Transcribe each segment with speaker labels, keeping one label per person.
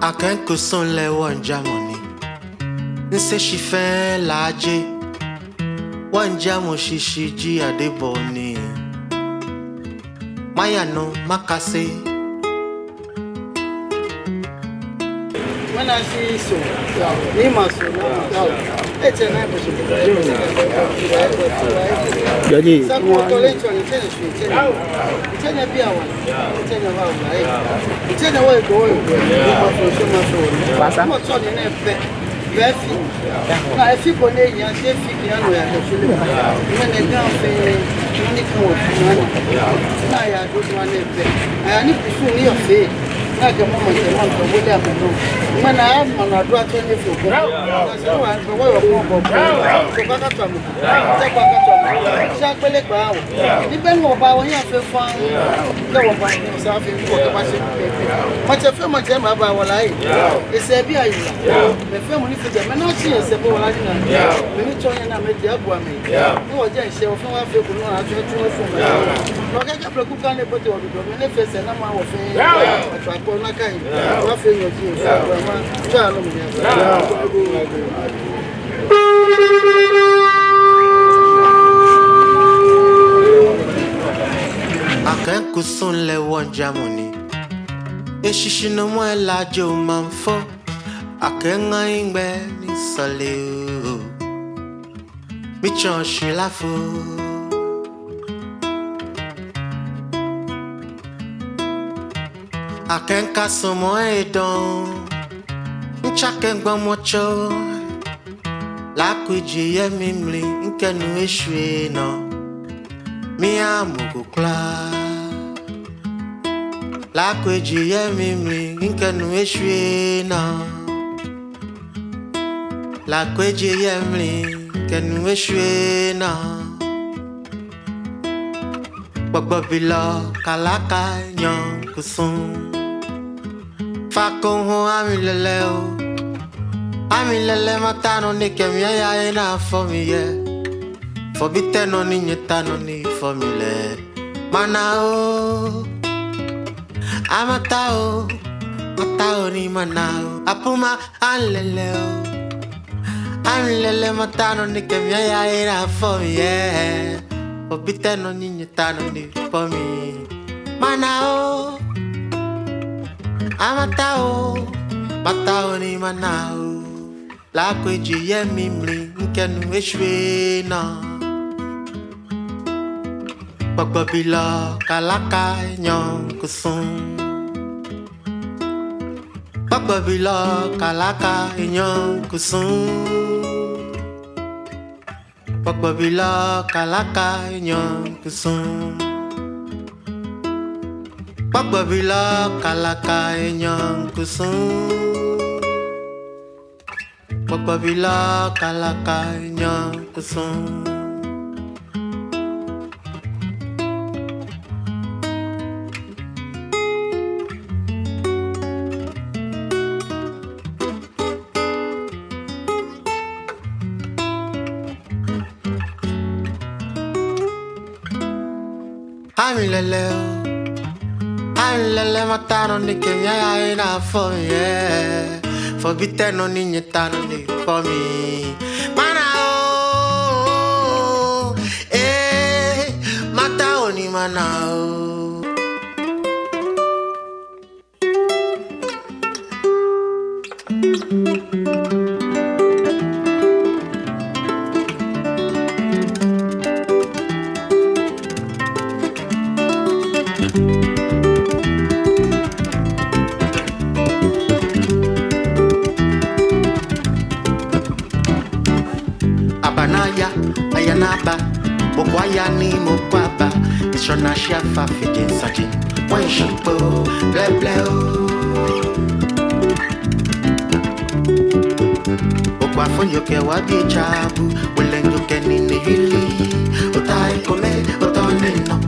Speaker 1: I can't go son le one jamoni. Nse she fe laje. One jamo she ji adeboni. Maya no makase.
Speaker 2: When I see so, he must know. It's a neighbor.
Speaker 3: Jadi,
Speaker 2: Someone collect on the tennis street. Tell a beer one. Tell a house. Tell a way going. I'm not on the net. Now, if you go there, you say, when they don't pay, you need to now I do one I need to soon your face. Like a moment, a month of whatever. When I have one, I do a 24. That's the one for what you're going to depend on how you feel fun. No one himself in much of much about our life. It's a beer. The family for them, and not see a simple life. We need to make the up one. No, just say, if I feel good, I try to from my own. I can't put on the bottle of the manifest and I'm out of it. I can't. I feel your tears.
Speaker 1: I can't go soon le one jamoni. E shishi no mo la jo manfo. I can't going back ni sale. Mi chan shi la fo. I can't cast some more down. Nchake ngwa mocho. La kuji ye mimli. Nke nu ishwe no. Mi amugu kla. La kuji ye mimli. Nke nu ishwe no. La kuji ye mimli. Nke nu ishwe no. Gbogbo bilo kalaka nyon kusun. Fakon ho amilele o. Amilele matano ni kemia ya ina for me yeah. For biteno ni nyetano ni for me le. Mana o. Amata o. Mata o ni mana o. Apuma alele o. Amilele matano ni kemia ya ina for me yeah. For biteno ni nyetano ni for me. Mana o. Amatao, matao ni manao. La kweji ye mimli, nkenu eshwe na. Pagbabila kalaka nyon kusun. Pagbabila kalaka nyon kusun. Pagbabila kalaka nyon kusun. Pagbabila kalaka enyang kusun. Pagbabila kalaka enyang kusun. Amileleo. Lele matano ni kemia ya ina for yeah. For biteno ni nyetano ni for me. Mana o. Matao ni mana o. Abanaya, ayanaba, bokwaya ni mokwaba. Ishona shafa fijin sajin, wan shipo, ble ble o. Bokwa fonyo ke wabi chabu, ulenyo ke nini hili. Otai kome, otoneno,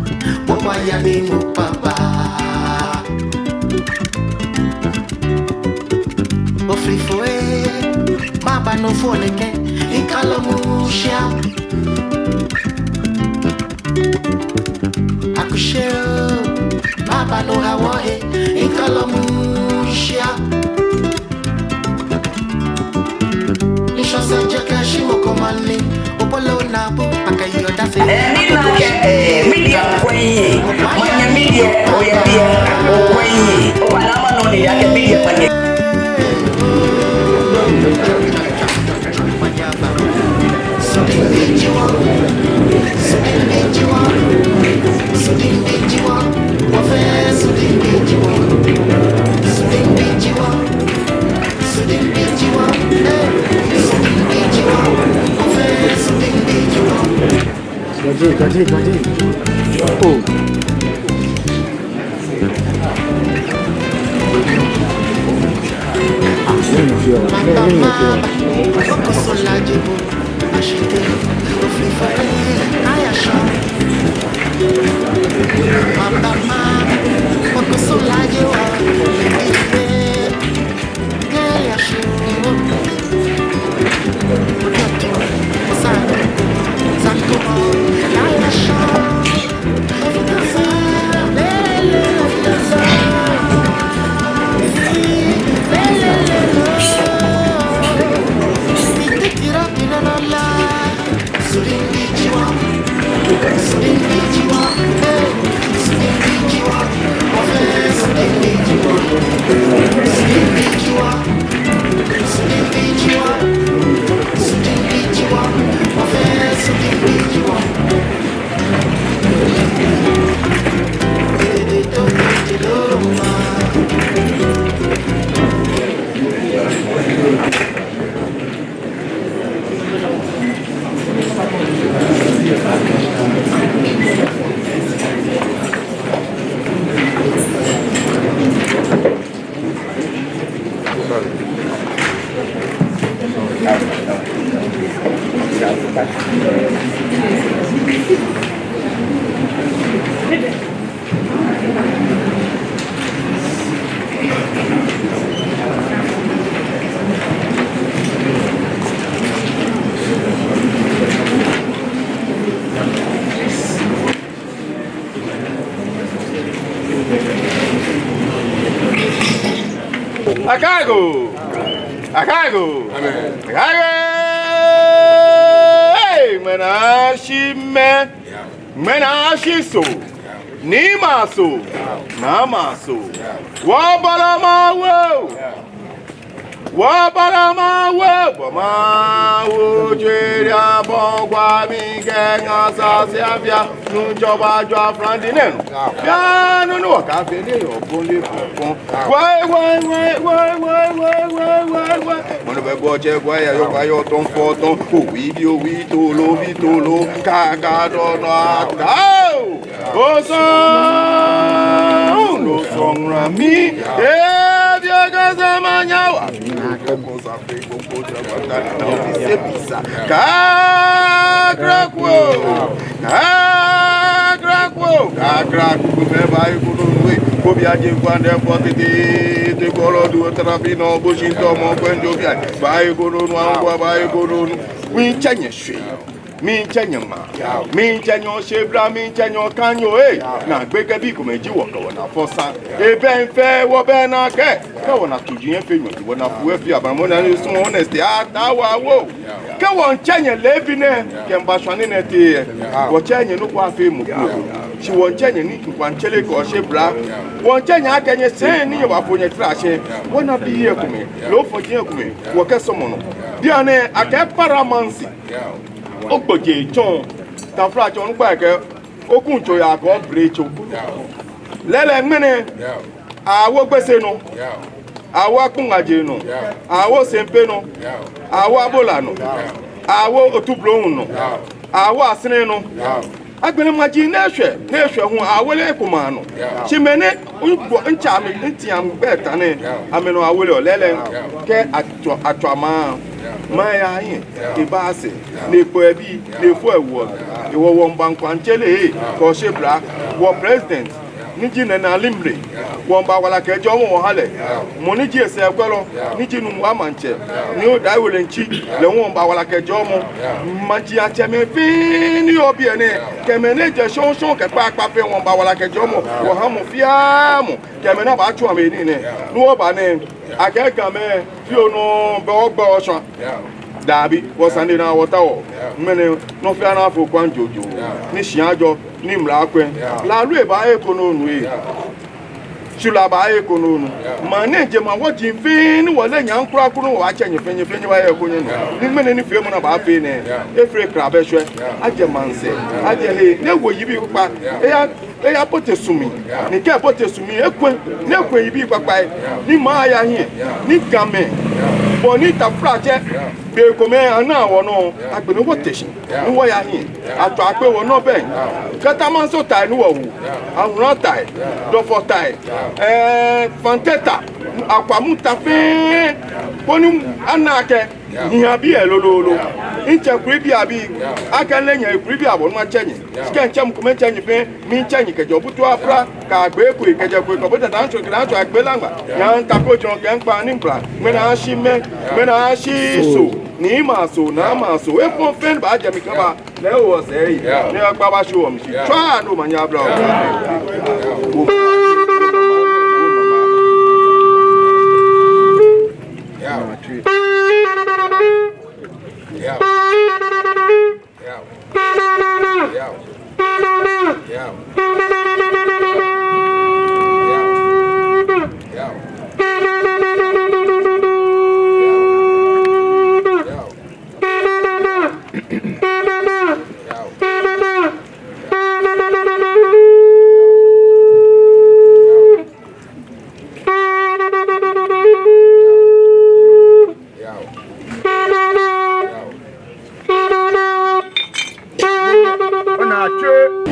Speaker 1: bokwaya ni mokwaba. Ofrifo baba no foneke. Ikalamusha Akusheo Baba no hawaii Ikalamusha
Speaker 3: media queen. Manya media, oh yeah, dear, oh queen. Oh, I'm on the media.
Speaker 2: Gaji. Oh.
Speaker 4: Akago. Hey, menashi so. Nima so. Nama so. Wabalama wo jeria bongwa mi genga sasiafia nujoba jwa frandinen ya no ka fele yo bonde pon wai mono be boje gwa ya yo ton foton wi tolo ka do no aka o son rami Zamanya, mi chenyama mi chenyo shebra mi chenyo kanyo na gbege bi ko meji wo ko na fosa e ben fe wo be na ke ka wo na tuju yen fe nyo wo na fu efi abamo na so honesty atawa wo ke wo chenye lebi ne ke mba shwane ne te wo chenye no kwa fe mu shi wo chenye ni kwa nchele ko shebra wo chenye akenye sen ni wa fonye trashe wo na bi ye ko me lo fo je ko me wo ke so mo no dia ne ake paramansi ogboje chon ta fra chon gba ke okun joya ko brecho lele mene awo gbese no awo akungaje no awo sempe no awo abola no awo otublohun no awo asene no agbene maji na ehwe hu awole kuma no chimene unbo nchame ntiam beta ne ameno awole lele ke atwama maya yin ibase lepo ebi lefo ewo iwo mbankwa nchele ko shebra wo president niji na limre wo mba wala ke jo mo hale mo niji ese ekwelo niji nu amanche ni o dai wole nchi le wo mba wala ke jo mo maji acheme fini obi ene ke meneje shonshon ke pa pe wo mba wala ke jo mo wo ha mo fia mo ke me na ba chu ame ni ne nu o ba ne akega me fi onu be ogba osan Dabi was Sunday now water. Many no fair enough for Jojo. Nishiajo, Nimrakwen, La Reba Econon. Shula ba ekono no manage ma wodi fin wala nyan kura kuro wa chenye fenye wa ekonye no ni mene ni fiemu na ba fe ne efre krabe hwe aje manse aje he ne wo yibi pa eya potesumi ni ke potesumi ekwen ne ekwen yibi papa ni ma ya hin ni game bonita fraje be kome ana wo no agbe no poteshi ni wo ya hin ato ape wo no be kata man so tai ni wo wu awuran tai do for tai fanteta akwamuta fe bonu anake ni abi elololo inche kuribi abi aka lenya kuribi abo ma chenye sken chem kuma chenye fe mi chenye kejo butu afra ka agbe ku kejo ku ko bota dan so gran so agbe langba yan ta ko jon ke npa ni mpla mena shi so ni ma so na ma so e fon fen ba je mi kan ba le o se yi ni agba ba show mi twa no ma nya bra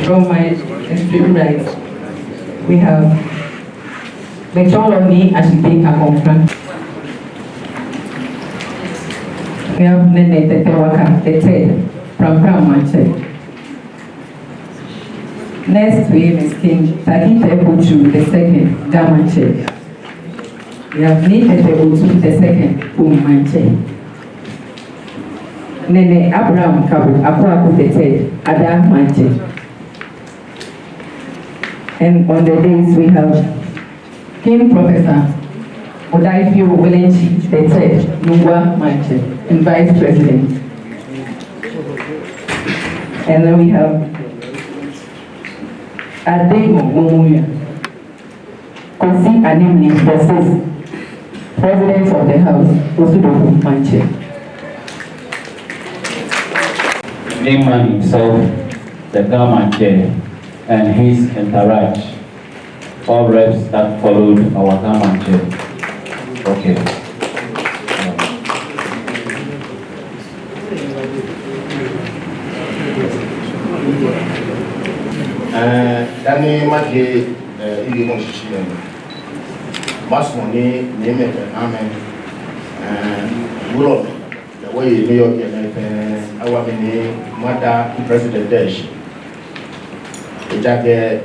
Speaker 5: From my extreme right, we have the child of me as we take a conference. We have Nene Tetewaka, the third, from Manchester. Next we have King Takite Puchu, the second, Gamanche. We have Nene Tetewutu, the second, Manche. Nene Abraham Kabu, Akwaku, the third, Ada Manche. And on the days we have King Professor Odaifio Welenchi, the third, Nungwa Manche, and Vice President. And then we have Adego Mumuya, Kosi Animli, the sixth, President of the House, Osudoku Manche.
Speaker 6: Name himself, the Gamanche, and his entourage, all reps that followed our Gamanche. Okay.
Speaker 7: Dani maje ili mo shishi masmoni neme amen bulo the way New York and our mini mother president dash ejake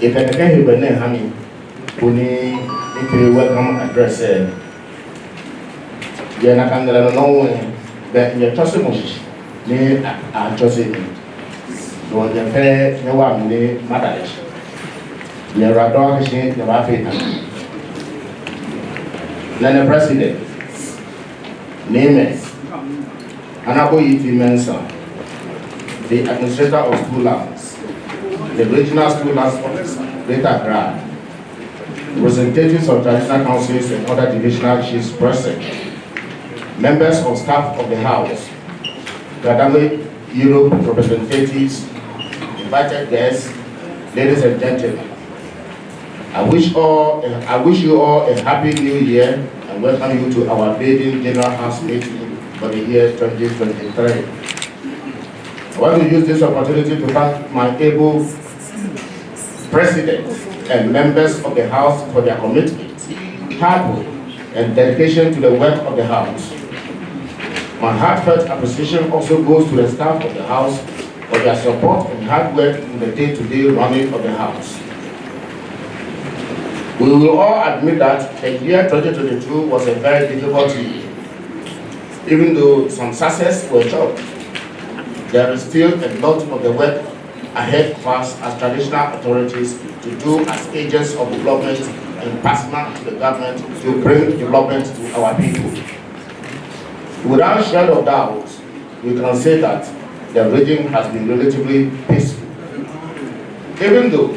Speaker 7: ifeneke hebene hani kuni ipe welcome address ye na kangala no be ye tose mo shishi ni a tose ni no ye fe ne wa mini mother dash ye radon shi ne ba fe Nana President, Names, Anabo Iti Mensa, the Administrator of School Lands, the Regional School Lands Officer, Greater Garhc, representatives of traditional councils and other divisional chiefs present, members of staff of the House, Gadame Europe representatives, invited guests, ladies and gentlemen. I wish you all a happy new year and welcome you to our maiden General House meeting for the year 2023. I want to use this opportunity to thank my able President and members of the House for their commitment, hard work, and dedication to the work of the House. My heartfelt appreciation also goes to the staff of the House for their support and hard work in the day-to-day running of the House. We will all admit that the year 2022 was a very difficult year. Even though some success were achieved, there is still a lot of the work ahead of us as traditional authorities to do as agents of development and partner to the government to bring development to our people. Without shred of doubt, we can say that the region has been relatively peaceful. Even though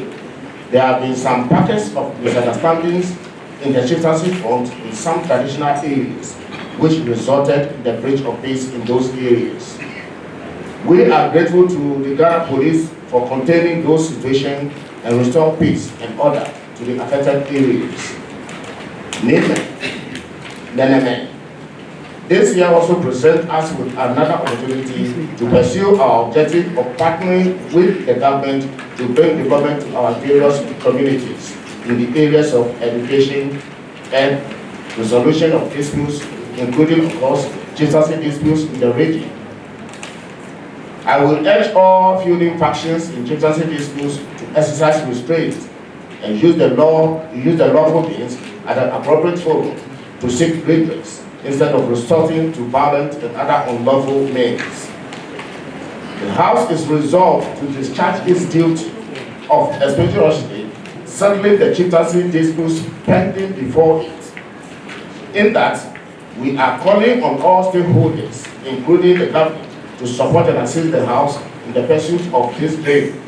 Speaker 7: there have been some pockets of misunderstandings in the chieftaincy front in some traditional areas, which resulted in the breach of peace in those areas. We are grateful to the Ghana police for containing those situations and restore peace and order to the affected areas. This year also presents us with another opportunity to pursue our objective of partnering with the government to bring development to our various communities in the areas of education and resolution of disputes, including, of course, chieftaincy disputes in the region. I will urge all feuding factions in chieftaincy disputes to exercise restraint and use the lawful means at an appropriate forum to seek redress instead of resorting to violent and other unlawful means. The House is resolved to discharge its duty of expeditiously settling the chieftaincy disputes pending before it. In that, we are calling on all stakeholders, including the government, to support and assist the House in the pursuit of this dream.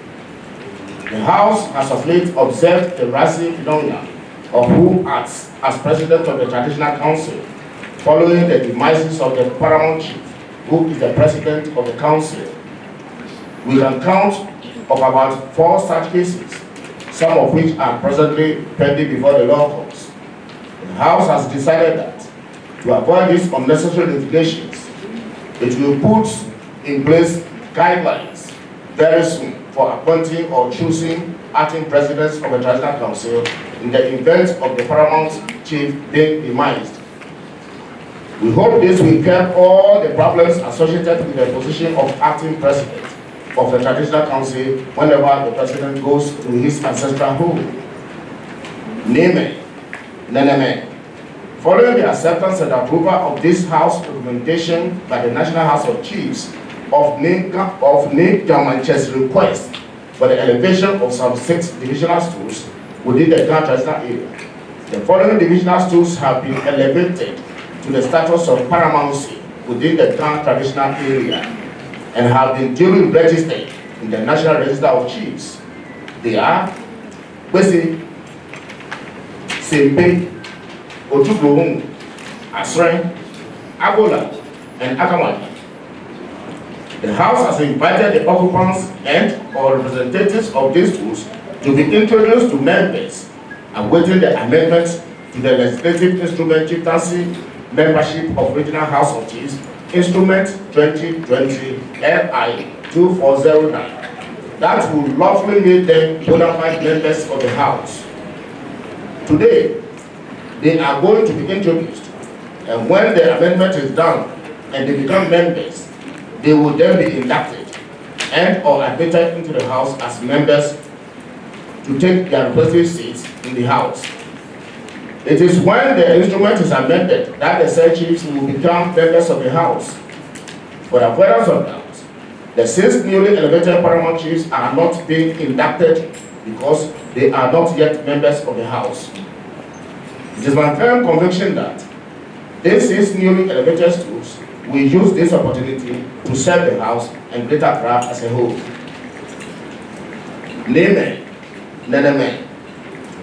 Speaker 7: The House has of late observed the rising phenomenon of who acts as President of the Traditional Council, following the demise of the Paramount Chief, who is the President of the Council. We can count of about 4 such cases, some of which are presently pending before the law courts. The House has decided that to avoid these unnecessary litigations, it will put in place guidelines very soon for appointing or choosing acting presidents of the Traditional Council in the event of the Paramount Chief being demised. We hope this will curb all the problems associated with the position of acting president of the Traditional Council whenever the president goes to his ancestral home. Following the acceptance and approval of this House recommendation by the National House of Chiefs of Nick Gamanche's request for the elevation of some 6 divisional stools within the Ghana traditional area, the following divisional stools have been elevated to the status of paramountcy within the Ghana traditional area and have been duly registered in the National Register of Chiefs. They are Kwesi, Sempe, Otubohun, Asren, Agola, and Akamani. The House has invited the occupants and or representatives of these schools to be introduced to members awaiting the amendments to the legislative instrument chieftaincy membership of Regional House of Chiefs, Instrument 2020 LI 2409, that will lawfully make them bona fide members of the House. Today, they are going to be introduced, and when the amendment is done and they become members, they will then be inducted and or admitted into the House as members to take their respective seats in the House. It is when the instrument is amended that the said chiefs will become members of the House. For the avoidance of doubt, the 6 newly elevated paramount chiefs are not being inducted because they are not yet members of the House. It is my firm conviction that these 6 newly elevated stools will use this opportunity to serve the House and Greater Accra as a whole.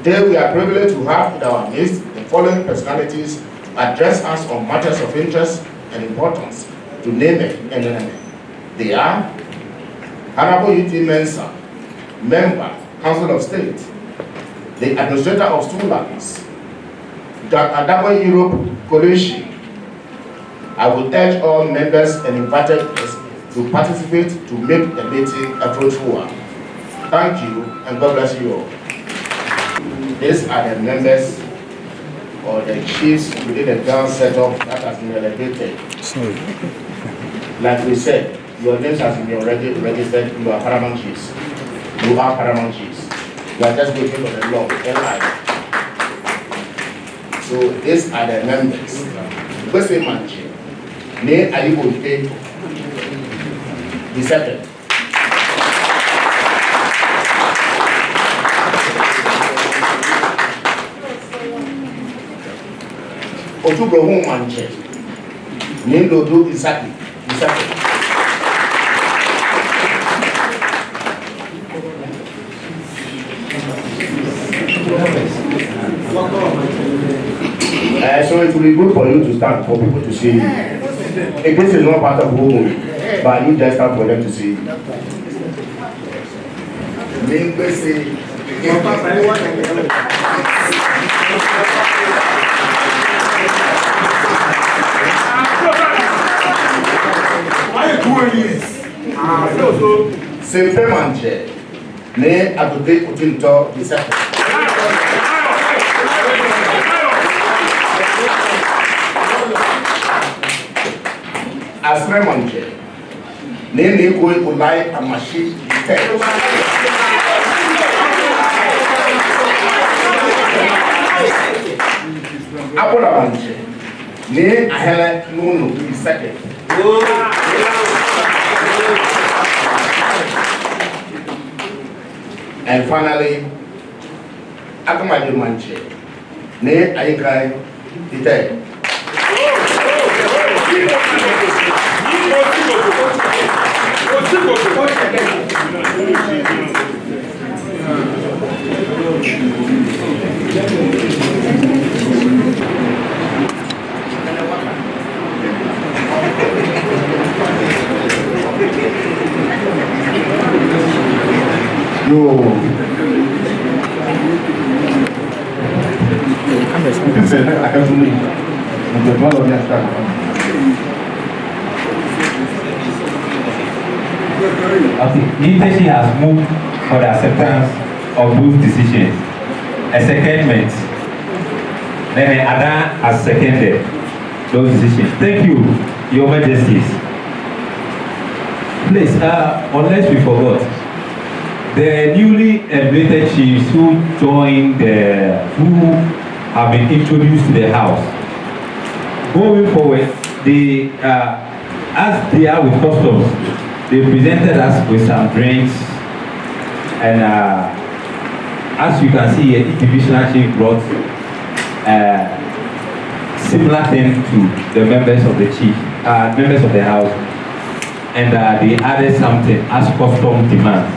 Speaker 7: Today we are privileged to have in our midst the following personalities address us on matters of interest and importance to Neme. They are Honorable U.T. Mensah, Member, Council of State, the Administrator of Stool Lands, Dr. Adamo Europe Koleshi. I will urge all members and invited guests to participate to make the meeting a fruitful one. Thank you and God bless you all. These are the members or the chiefs within the Ghana setup that has been elevated. Sorry. Like we said, your names has been already registered. You are paramount chiefs. You are paramount chiefs. You are just waiting for the law. So these are the members. Kwesi Manche, Ne Alibote, the second. Otubohun Manche, Nindodo Isaki. So it will be good for you to stand for people to see you. If this is not part of the movie, but you just stand for them to see you. Simple manche, ne adote utinto disciple. Asre manche, ne koi ulai amashi te. Abola manche, ne ahele nunu disciple. And finally, Akamadi Manche, Ne Aikai Ite.
Speaker 6: Leadership has moved for the acceptance of those decisions. A secondment. Then Ada has seconded those decisions. Thank you, Your Majesties. Please, unless we forgot, the newly elevated chiefs who have been introduced to the house. Going forward, they, as they are with customs, they presented us with some drinks, and as you can see, each divisional chief brought similar thing to the members of the members of the house, and they added something as custom demands.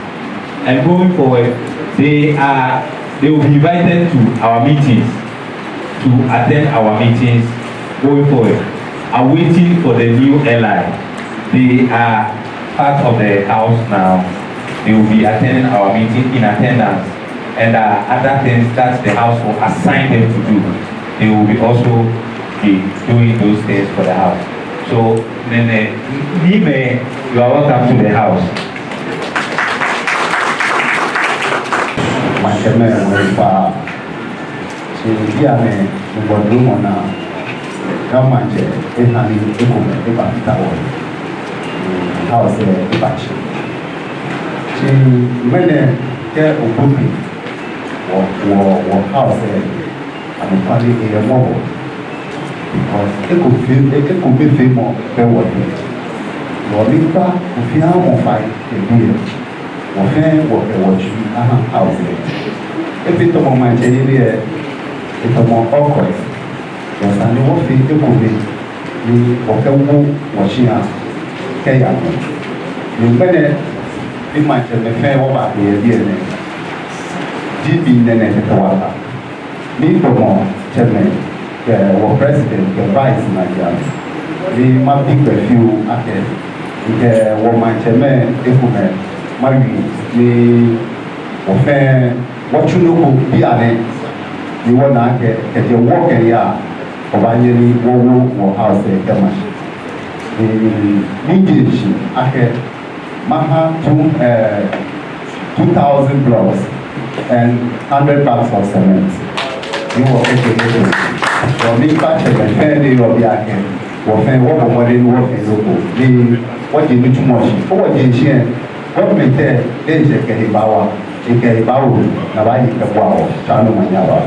Speaker 6: And going forward, they will be invited to our meetings, to attend our meetings. Going forward, are waiting for the new ally. They are part of the house now. They will be attending our meeting in attendance, and other things that the house will assign them to do, they will be also be doing those things for the house. So then, you are welcome to the house.
Speaker 8: House Ibachi. She when get Obuki or house and finally a mobile because it could be famous per what Lolita who feel on fight a beer or fair what they watch house. If it's a moment, it's a more awkward. Because I know what it could be. You walk watching us. You better be my fair over the DNA. GB Nene me for more chairman, the president, the vice Nigeria. The mapping a few ahead. The woman chairman, Ekume, Mary, the affair, what you know, be a name. You want to get your work area of annually or house a mediation ahead Maha 2,000 blocks and 100 bags of cement. You will educated. For me, Patrick and Fanny will be ahead. For Fanny, what more than work is local. What you do too much. For what you share, what may tell, then is a Kehibawa, a Kehibawu, Navai Kabuao, Chano Manyawa.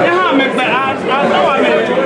Speaker 9: Yeah,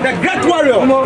Speaker 9: The great warrior. Oh,